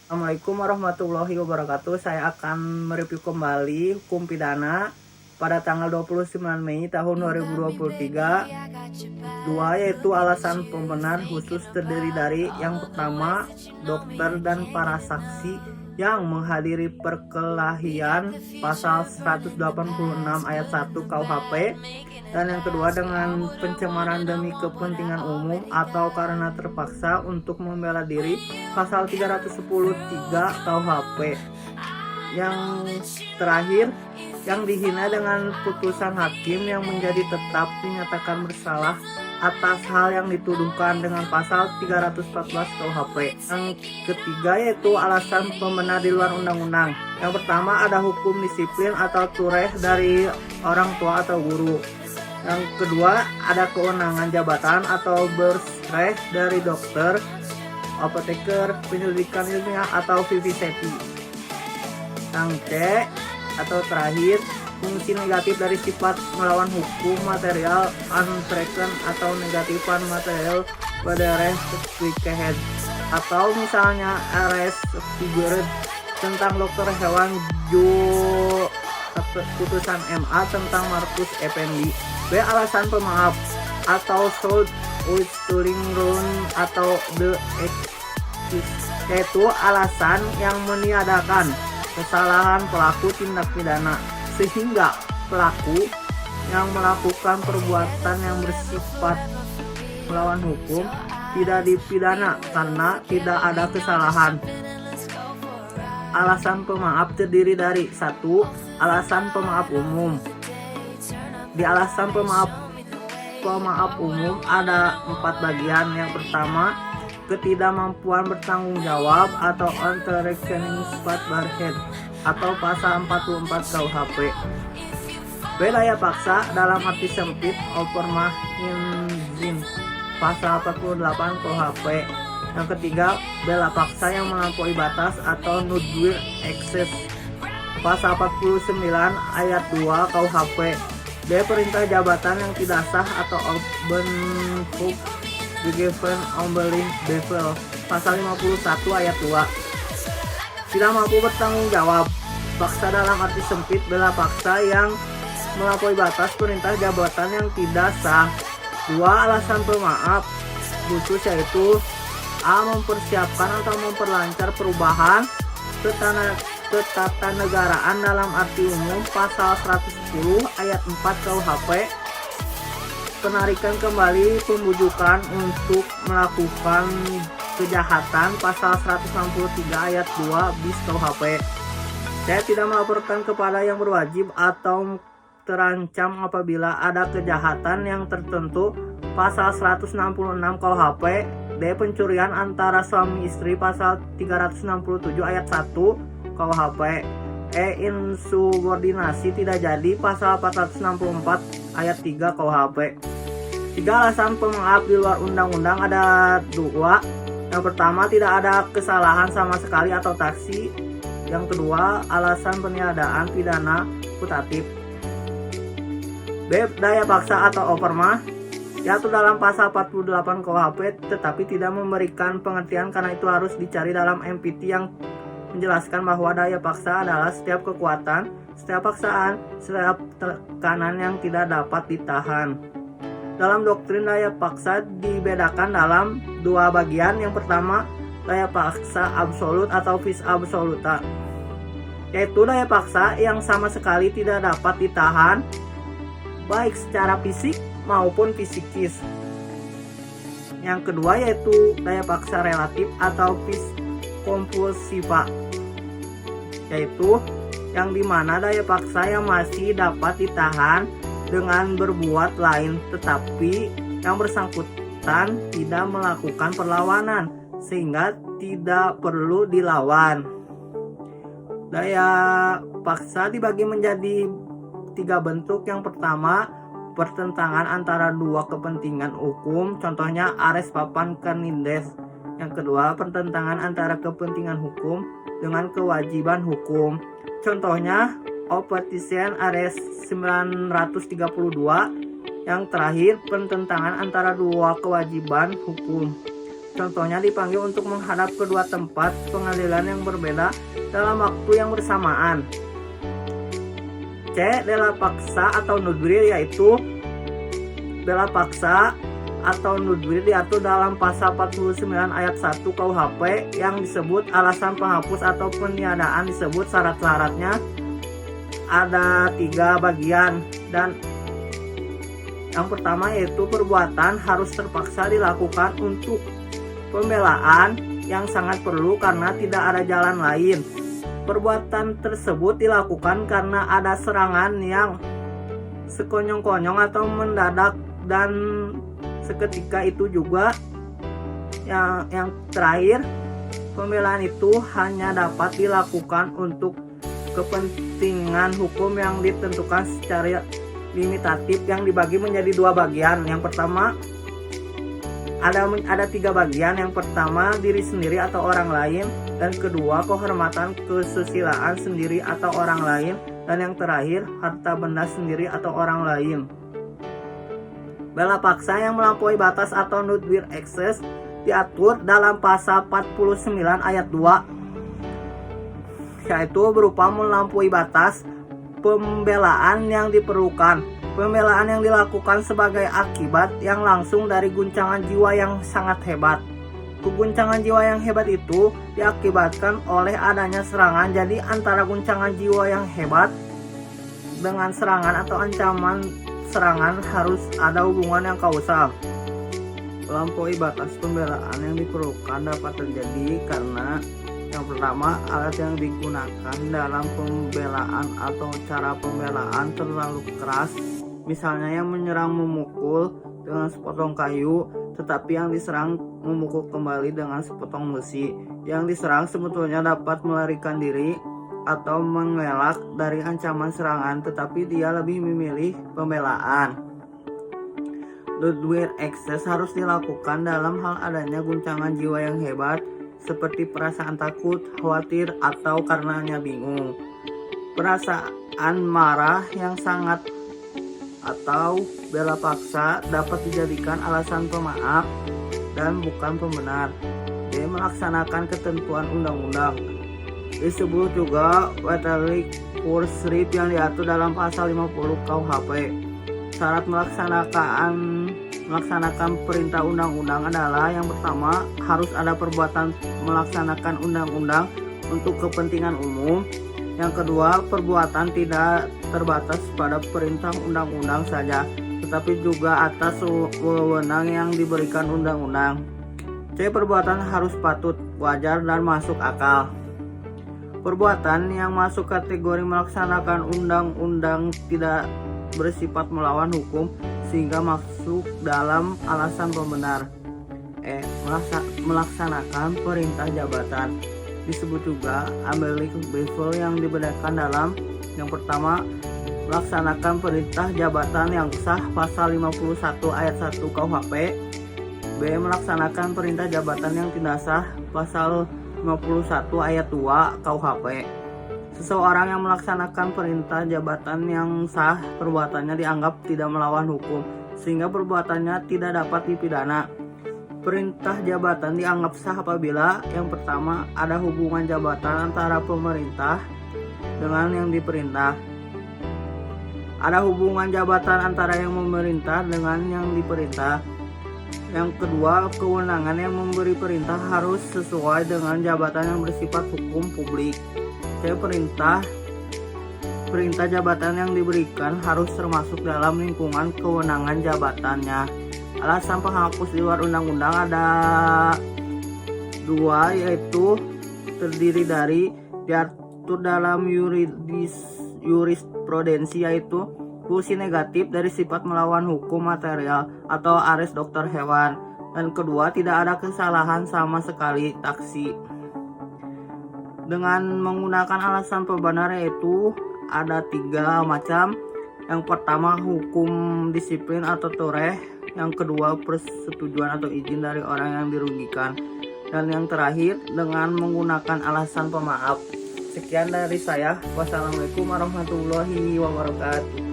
Assalamualaikum warahmatullahi wabarakatuh. Saya akan mereview kembali hukum pidana pada tanggal 29 Mei tahun 2023. Dua, yaitu alasan pembenar khusus terdiri dari yang pertama, dokter dan para saksi yang menghadiri perkelahian pasal 186 ayat 1 KUHP, dan yang kedua dengan pencemaran demi kepentingan umum atau karena terpaksa untuk membela diri pasal 310(3) KUHP. Yang terakhir, yang dihina dengan putusan hakim yang menjadi tetap dinyatakan bersalah atas hal yang dituduhkan dengan pasal 314 KUHP. Yang ketiga, yaitu alasan pembenar di luar undang-undang. Yang pertama, ada hukum disiplin atau tureh dari orang tua atau guru. Yang kedua, ada kewenangan jabatan atau bersreh dari dokter, apoteker, penyelidikan ilmiah atau vivisecti. Yang C, atau terakhir, fungsi negatif dari sifat melawan hukum material untreken atau negatifan material pada res wicked, atau misalnya res figured tentang dokter hewan putusan MA tentang Markus Effendi. B, alasan pemaaf atau sold with tooling run atau the excuse, yaitu alasan yang meniadakan kesalahan pelaku tindak pidana sehingga pelaku yang melakukan perbuatan yang bersifat melawan hukum tidak dipidana karena tidak ada kesalahan. Alasan pemaaf terdiri dari 1. Alasan pemaaf umum. Di alasan pemaaf umum ada 4 bagian. Yang pertama, ketidakmampuan bertanggung jawab atau unrecognizing spot barhead atau pasal 44 KUHP. B, daya paksa dalam arti sempit overmah inzin pasal 48 KUHP. Yang ketiga, bela paksa yang melampaui batas atau nudwir excess pasal 49 ayat 2 KUHP. D, perintah jabatan yang tidak sah atau bentuk given ombling devil pasal 51 ayat 2. Tidak mampu bertanggung jawab, paksa dalam arti sempit, bela paksa yang melampaui batas, perintah jabatan yang tidak sah. 2, alasan pemaaf khusus, yaitu A, mempersiapkan atau memperlancar perubahan ketatanegaraan dalam arti umum pasal 110 ayat 4 KUHP, penarikan kembali pembujukan untuk melakukan kejahatan pasal 163 ayat 2 bis KUHP. Saya tidak melaporkan kepada yang berwajib atau terancam apabila ada kejahatan yang tertentu pasal 166 KUHP. D, pencurian antara suami istri pasal 367 ayat 1 KUHP. E, insubordinasi tidak jadi pasal 464 ayat 3 KUHP. 3, alasan pemaaf di luar undang-undang ada 2. Yang pertama, tidak ada kesalahan sama sekali atau taksi. Yang kedua, alasan peniadaan pidana putatif. B, daya paksa atau overmah, yaitu dalam pasal 48 KUHP tetapi tidak memberikan pengertian karena itu harus dicari dalam MPT yang menjelaskan bahwa daya paksa adalah setiap kekuatan, setiap paksaan, setiap tekanan yang tidak dapat ditahan. Dalam doktrin daya paksa dibedakan dalam 2 bagian. Yang pertama, daya paksa absolut atau vis absoluta, yaitu daya paksa yang sama sekali tidak dapat ditahan baik secara fisik maupun psikis. Yang kedua, yaitu daya paksa relatif atau vis kompulsiva, yaitu yang dimana daya paksa yang masih dapat ditahan dengan berbuat lain tetapi yang bersangkutan tidak melakukan perlawanan sehingga tidak perlu dilawan. Daya paksa dibagi menjadi 3 bentuk. Yang pertama, pertentangan antara 2 kepentingan hukum, contohnya ares papan kanindes. Yang kedua, pertentangan antara kepentingan hukum dengan kewajiban hukum, contohnya Opetician ares 932. Yang terakhir, pertentangan antara 2 kewajiban hukum. Contohnya dipanggil untuk menghadap kedua tempat pengadilan yang berbeda dalam waktu yang bersamaan. C. Bela paksa atau nudwir, yaitu bela paksa atau nudwir diatur dalam pasal 49 ayat 1 KUHP yang disebut alasan penghapus atau peniadaan. Disebut syarat-syaratnya ada 3 bagian, dan yang pertama yaitu perbuatan harus terpaksa dilakukan untuk pembelaan yang sangat perlu karena tidak ada jalan lain. Perbuatan tersebut dilakukan karena ada serangan yang sekonyong-konyong atau mendadak, dan seketika itu juga. Yang terakhir, pembelaan itu hanya dapat dilakukan untuk kepentingan hukum yang ditentukan secara limitatif yang dibagi menjadi 2 bagian. Yang pertama ada 3 bagian. Yang pertama diri sendiri atau orang lain, dan kedua kehormatan kesusilaan sendiri atau orang lain, dan yang terakhir harta benda sendiri atau orang lain. Bela paksa yang melampaui batas atau nudwir excess diatur dalam pasal 49 ayat 2, yaitu berupa melampaui batas pembelaan yang diperlukan. Pembelaan yang dilakukan sebagai akibat yang langsung dari guncangan jiwa yang sangat hebat. Guncangan jiwa yang hebat itu diakibatkan oleh adanya serangan. Jadi antara guncangan jiwa yang hebat dengan serangan atau ancaman serangan harus ada hubungan yang kausal. Melampaui batas pembelaan yang diperlukan dapat terjadi karena yang pertama, alat yang digunakan dalam pembelaan atau cara pembelaan terlalu keras, misalnya yang menyerang memukul dengan sepotong kayu, tetapi yang diserang memukul kembali dengan sepotong besi. Yang diserang sebetulnya dapat melarikan diri atau mengelak dari ancaman serangan, tetapi dia lebih memilih pembelaan. Nudwir excess harus dilakukan dalam hal adanya guncangan jiwa yang hebat, seperti perasaan takut, khawatir, atau karenanya bingung. Perasaan marah yang sangat atau bela paksa dapat dijadikan alasan pemaaf dan bukan pembenar. Dia melaksanakan ketentuan undang-undang. Disebut juga Wetterlich Kursrip yang diatur dalam pasal 50 KUHP. Syarat melaksanakan perintah undang-undang adalah yang pertama, harus ada perbuatan melaksanakan undang-undang untuk kepentingan umum. Yang kedua, perbuatan tidak terbatas pada perintah undang-undang saja, tetapi juga atas wewenang yang diberikan undang-undang. C. Perbuatan harus patut, wajar, dan masuk akal. Perbuatan yang masuk kategori melaksanakan undang-undang tidak bersifat melawan hukum sehingga masuk dalam alasan pembenar. Melaksanakan perintah jabatan. Disebut juga Amelie Bevel yang dibedakan dalam yang pertama, melaksanakan perintah jabatan yang sah pasal 51 ayat 1 KUHP. B. Melaksanakan perintah jabatan yang tidak sah pasal 51 ayat 2 KUHP. Seseorang yang melaksanakan perintah jabatan yang sah, perbuatannya dianggap tidak melawan hukum, sehingga perbuatannya tidak dapat dipidana. Perintah jabatan dianggap sah apabila yang pertama, ada hubungan jabatan antara pemerintah dengan yang diperintah. Ada hubungan jabatan antara yang memerintah dengan yang diperintah. Yang kedua, kewenangan yang memberi perintah harus sesuai dengan jabatan yang bersifat hukum publik. Perintah jabatan yang diberikan harus termasuk dalam lingkungan kewenangan jabatannya. Alasan penghapus di luar undang-undang ada 2, yaitu terdiri dari diatur dalam jurisprudensi, yaitu fungsi negatif dari sifat melawan hukum material atau arest dokter hewan, dan kedua, tidak ada kesalahan sama sekali taksi. Dengan menggunakan alasan pembenar, yaitu ada 3 macam. Yang pertama, hukum disiplin atau toreh. Yang kedua, persetujuan atau izin dari orang yang dirugikan. Dan yang terakhir, dengan menggunakan alasan pemaaf. Sekian dari saya. Wassalamualaikum warahmatullahi wabarakatuh.